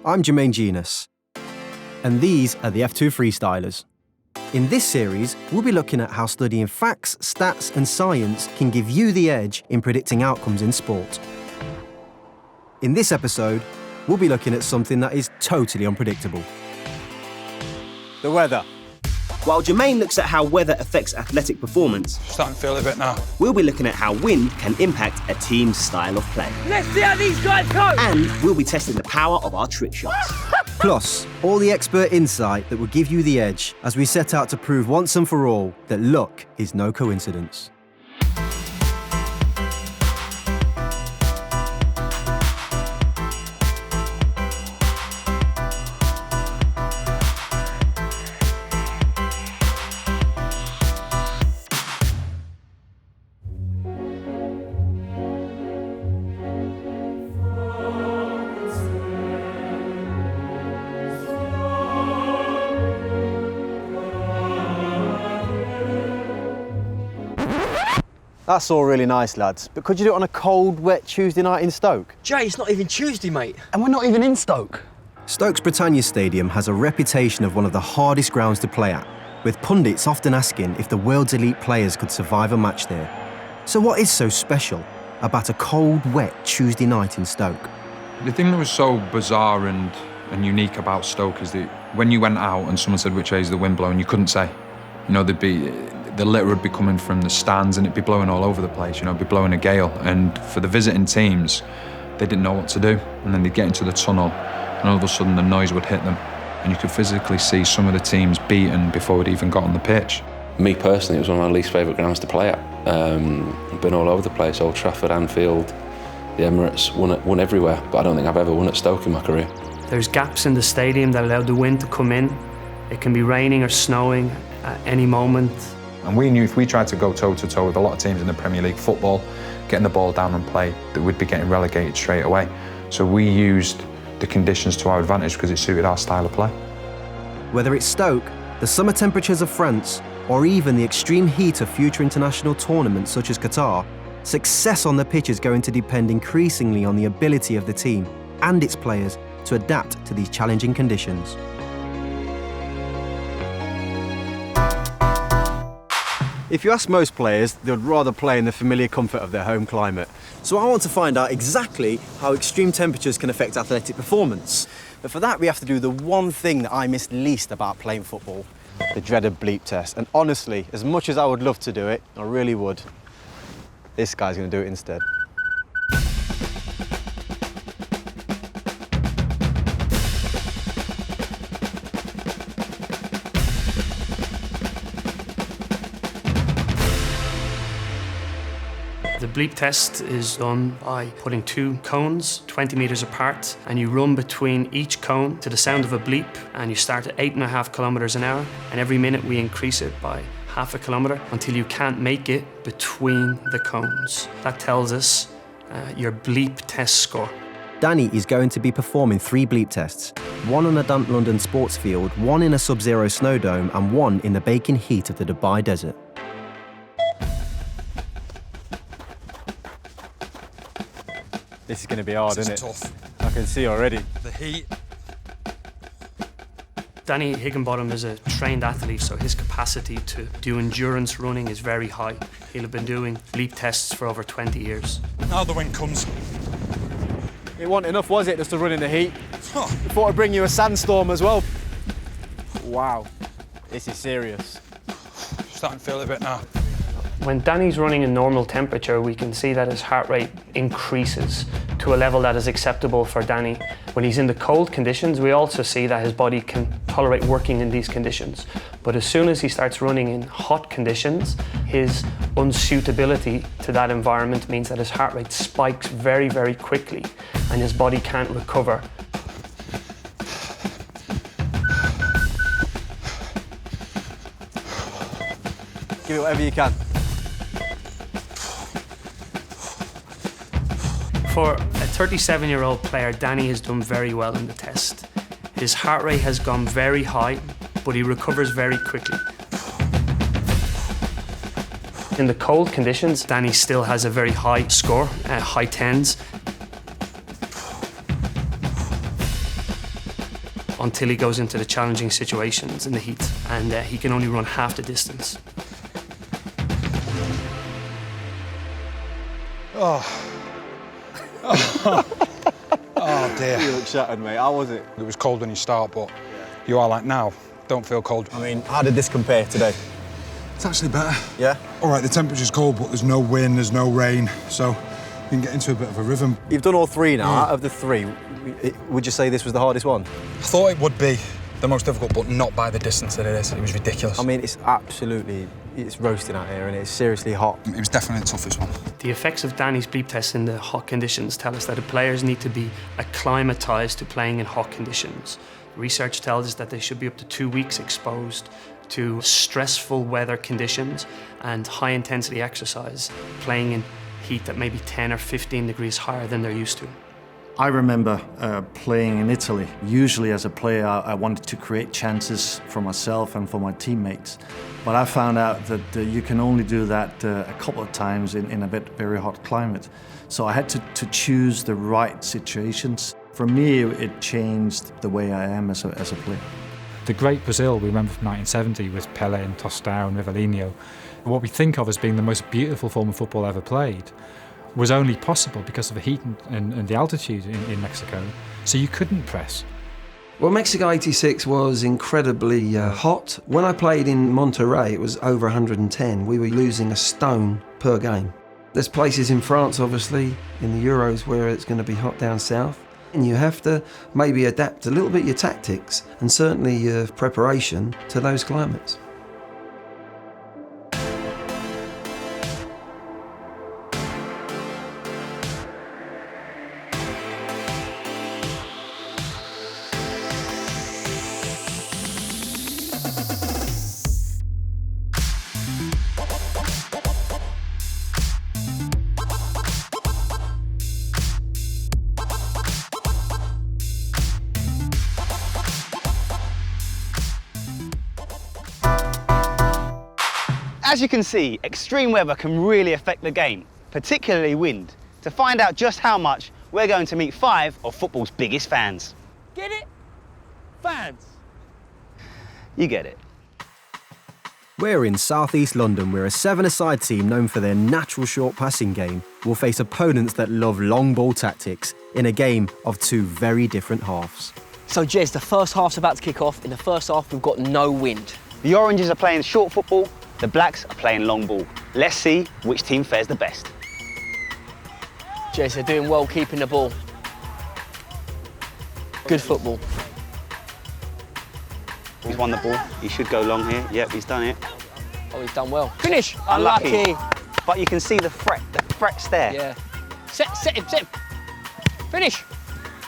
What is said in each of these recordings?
I'm Jermaine Genus, and these are the F2 Freestylers. In this series, we'll be looking at how studying facts, stats, and science can give you the edge in predicting outcomes in sport. In this episode, we'll be looking at something that is totally unpredictable. The weather. While Jermaine looks at how weather affects athletic performance, Starting to feel it a bit now. we'll be looking at how wind can impact a team's style of play. Let's see how these guys go! And we'll be testing the power of our trick shots. Plus, all the expert insight that will give you the edge as we set out to prove once and for all that luck is no coincidence. That's all really nice, lads, but could you do it on a cold, wet Tuesday night in Stoke? Jay, it's not even Tuesday, mate. And we're not even in Stoke. Stoke's Britannia Stadium has a reputation of one of the hardest grounds to play at, with pundits often asking if the world's elite players could survive a match there. So what is so special about a cold, wet Tuesday night in Stoke? The thing that was so bizarre and unique about Stoke is that when you went out and someone said which way is the wind blowing, you couldn't say. You know, the litter would be coming from the stands and it'd be blowing all over the place, you know, it'd be blowing a gale. And for the visiting teams, they didn't know what to do. And then they'd get into the tunnel and all of a sudden the noise would hit them. And you could physically see some of the teams beaten before they'd even got on the pitch. Me personally, it was one of my least favourite grounds to play at. I've been all over the place, Old Trafford, Anfield, the Emirates, won everywhere, but I don't think I've ever won at Stoke in my career. There's gaps in the stadium that allow the wind to come in. It can be raining or snowing at any moment. And we knew if we tried to go toe-to-toe with a lot of teams in the Premier League football, getting the ball down and play, that we'd be getting relegated straight away. So we used the conditions to our advantage because it suited our style of play. Whether it's Stoke, the summer temperatures of France, or even the extreme heat of future international tournaments such as Qatar, success on the pitch is going to depend increasingly on the ability of the team and its players to adapt to these challenging conditions. If you ask most players, they would rather play in the familiar comfort of their home climate. So I want to find out exactly how extreme temperatures can affect athletic performance. But for that, we have to do the one thing that I miss least about playing football, the dreaded bleep test. And honestly, as much as I would love to do it, I really would, this guy's going to do it instead. The bleep test is done by putting two cones 20 metres apart, and you run between each cone to the sound of a bleep, and you start at 8.5 kilometres an hour, and every minute we increase it by half a kilometre until you can't make it between the cones. That tells us your bleep test score. Danny is going to be performing 3 bleep tests, one on a damp London sports field, one in a sub-zero snow dome, and one in the baking heat of the Dubai desert. This is going to be hard, isn't it? Tough. I can see already. The heat. Danny Higginbottom is a trained athlete, so his capacity to do endurance running is very high. He'll have been doing bleep tests for over 20 years. Now the wind comes. It wasn't enough, was it, just to run in the heat? I thought I'd bring you a sandstorm as well. Wow, this is serious. Starting to feel it a bit now. When Danny's running in normal temperature, we can see that his heart rate increases to a level that is acceptable for Danny. When he's in the cold conditions, we also see that his body can tolerate working in these conditions. But as soon as he starts running in hot conditions, his unsuitability to that environment means that his heart rate spikes very, very quickly, and his body can't recover. Give it whatever you can. For a 37-year-old player, Danny has done very well in the test. His heart rate has gone very high, but he recovers very quickly. In the cold conditions, Danny still has a very high score, high 10s. until he goes into the challenging situations in the heat, and he can only run half the distance. Oh dear. You look shattered, mate. How was it? It was cold when you start, but you are like now. Don't feel cold. I mean, how did this compare today? It's actually better. Yeah? All right, the temperature's cold, but there's no wind, there's no rain, so you can get into a bit of a rhythm. You've done all three now. Out of the three, would you say this was the hardest one? I thought it would be the most difficult, but not by the distance that it is. It was ridiculous. I mean, it's roasting out here and it's seriously hot. It was definitely the toughest one. The effects of Danny's bleep test in the hot conditions tell us that the players need to be acclimatised to playing in hot conditions. Research tells us that they should be up to 2 weeks exposed to stressful weather conditions and high-intensity exercise, playing in heat that may be 10 or 15 degrees higher than they're used to. I remember playing in Italy. Usually as a player, I wanted to create chances for myself and for my teammates. But I found out that you can only do that a couple of times in a very hot climate. So I had to choose the right situations. For me, it changed the way I am as a player. The great Brazil we remember from 1970 with Pelé and Tostão and Rivellino. What we think of as being the most beautiful form of football ever played was only possible because of the heat and the altitude in Mexico. So you couldn't press. Well, Mexico '86 was incredibly hot. When I played in Monterrey, it was over 110. We were losing a stone per game. There's places in France, obviously, in the Euros where it's going to be hot down south. And you have to maybe adapt a little bit your tactics and certainly your preparation to those climates. As you can see, extreme weather can really affect the game, particularly wind. To find out just how much, we're going to meet 5 of football's biggest fans. Get it? Fans. You get it. We're in southeast London, where a 7-a-side team known for their natural short passing game will face opponents that love long ball tactics in a game of two very different halves. So, Jez, the first half's about to kick off. In the first half, we've got no wind. The Oranges are playing short football, the Blacks are playing long ball. Let's see which team fares the best. Jez, they're doing well keeping the ball. Good football. He's won the ball. He should go long here. Yep, he's done it. Oh, he's done well. Finish! Unlucky. Unlucky. But you can see the threat's there. Yeah. Set him. Finish!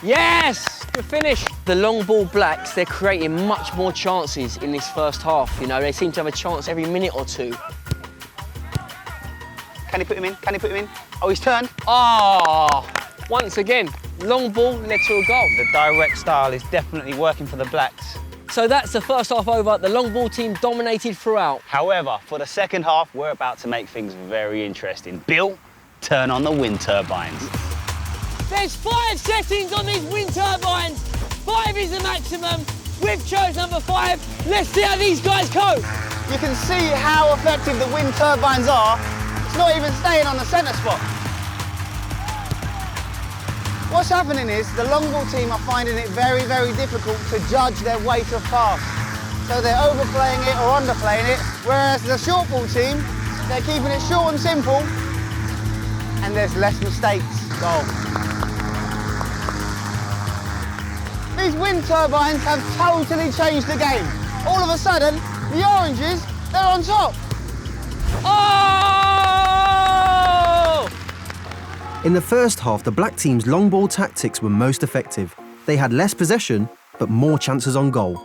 Yes! Good finish. The long ball Blacks, they're creating much more chances in this first half. You know, they seem to have a chance every minute or two. Can he put him in? Can he put him in? Oh, he's turned. Ah! Once again, long ball led to a goal. The direct style is definitely working for the Blacks. So that's the first half over. The long ball team dominated throughout. However, for the second half, we're about to make things very interesting. Bill, turn on the wind turbines. There's 5 settings on these wind turbines. 5 is the maximum. We've chose number 5. Let's see how these guys cope. You can see how effective the wind turbines are. It's not even staying on the centre spot. What's happening is the long ball team are finding it very, very difficult to judge their weight of pass. So they're overplaying it or underplaying it, whereas the short ball team, they're keeping it short and simple, and there's less mistakes. Goal. These wind turbines have totally changed the game. All of a sudden, the Oranges, they're on top. Oh! In the first half, the Black team's long ball tactics were most effective. They had less possession, but more chances on goal.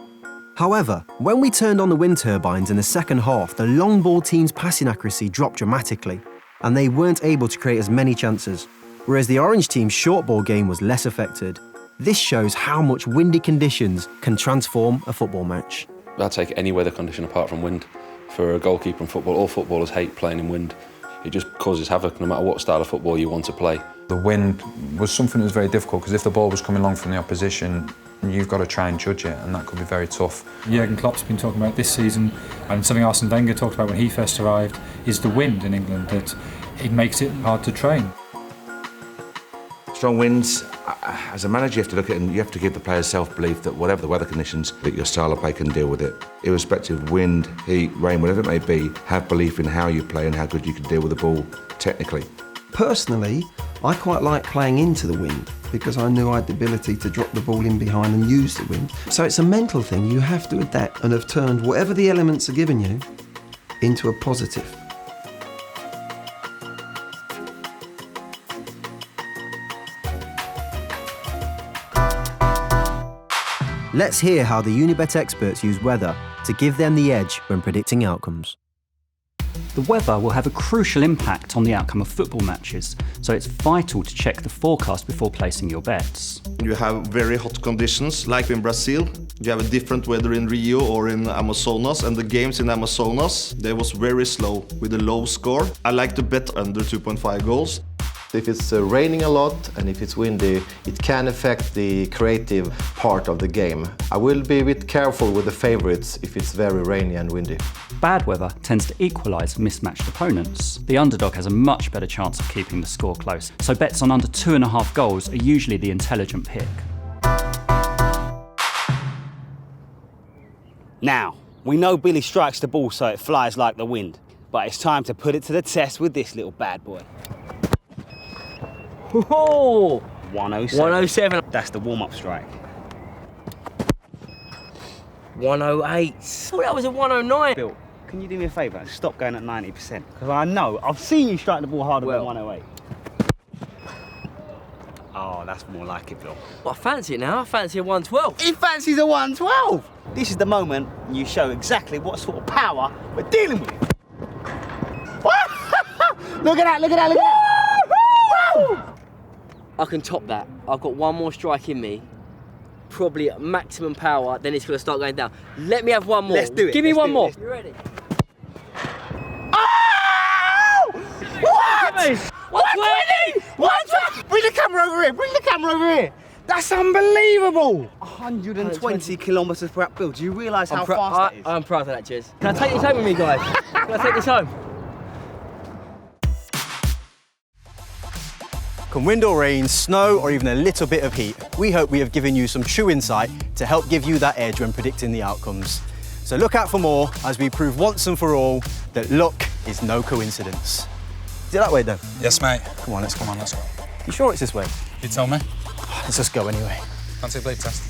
However, when we turned on the wind turbines in the second half, the long ball team's passing accuracy dropped dramatically, and they weren't able to create as many chances, whereas the Orange team's short ball game was less affected. This shows how much windy conditions can transform a football match. I'd take any weather condition apart from wind. For a goalkeeper in football, all footballers hate playing in wind. It just causes havoc no matter what style of football you want to play. The wind was something that was very difficult because if the ball was coming along from the opposition, and you've got to try and judge it, and that could be very tough. Jurgen Klopp's been talking about this season, and something Arsene Wenger talked about when he first arrived, is the wind in England, that it makes it hard to train. Strong winds, as a manager you have to look at it and you have to give the players self-belief that whatever the weather conditions, that your style of play can deal with it. Irrespective of wind, heat, rain, whatever it may be, have belief in how you play and how good you can deal with the ball technically. Personally, I quite like playing into the wind because I knew I had the ability to drop the ball in behind and use the wind. So it's a mental thing. You have to adapt and have turned whatever the elements are giving you into a positive. Let's hear how the Unibet experts use weather to give them the edge when predicting outcomes. The weather will have a crucial impact on the outcome of football matches, so it's vital to check the forecast before placing your bets. You have very hot conditions, like in Brazil. You have a different weather in Rio or in Amazonas, and the games in Amazonas, they was very slow with a low score. I like to bet under 2.5 goals. If it's raining a lot and if it's windy, it can affect the creative part of the game. I will be a bit careful with the favourites if it's very rainy and windy. Bad weather tends to equalise mismatched opponents. The underdog has a much better chance of keeping the score close, so bets on under 2.5 goals are usually the intelligent pick. Now, we know Billy strikes the ball so it flies like the wind, but it's time to put it to the test with this little bad boy. Oh, 107. 107. That's the warm-up strike. 108. Oh, that was a 109. Bill, can you do me a favour and stop going at 90%? Because I know, I've seen you strike the ball harder than 108. Oh, that's more like it, Bill. Well, I fancy it now. I fancy a 112. He fancies a 112! This is the moment you show exactly what sort of power we're dealing with. Look at that, look at that, look at that! I can top that. I've got one more strike in me. Probably at maximum power, then it's going to start going down. Let me have one more. Let's do it. Give me one more. You ready? Oh! What? 120! 120! Bring the camera over here, bring the camera over here. That's unbelievable. 120 kilometres per hour. Bill, do you realise how fast that is? I'm proud of that, cheers. Can I take this home with me, guys? Can I take this home? Come wind or rain, snow or even a little bit of heat, we hope we have given you some true insight to help give you that edge when predicting the outcomes. So look out for more as we prove once and for all that luck is no coincidence. Is it that way, Dan? Yes, mate. Come on, let's go. Let's go. You sure it's this way? You tell me. Let's just go anyway. Fancy a bleep test?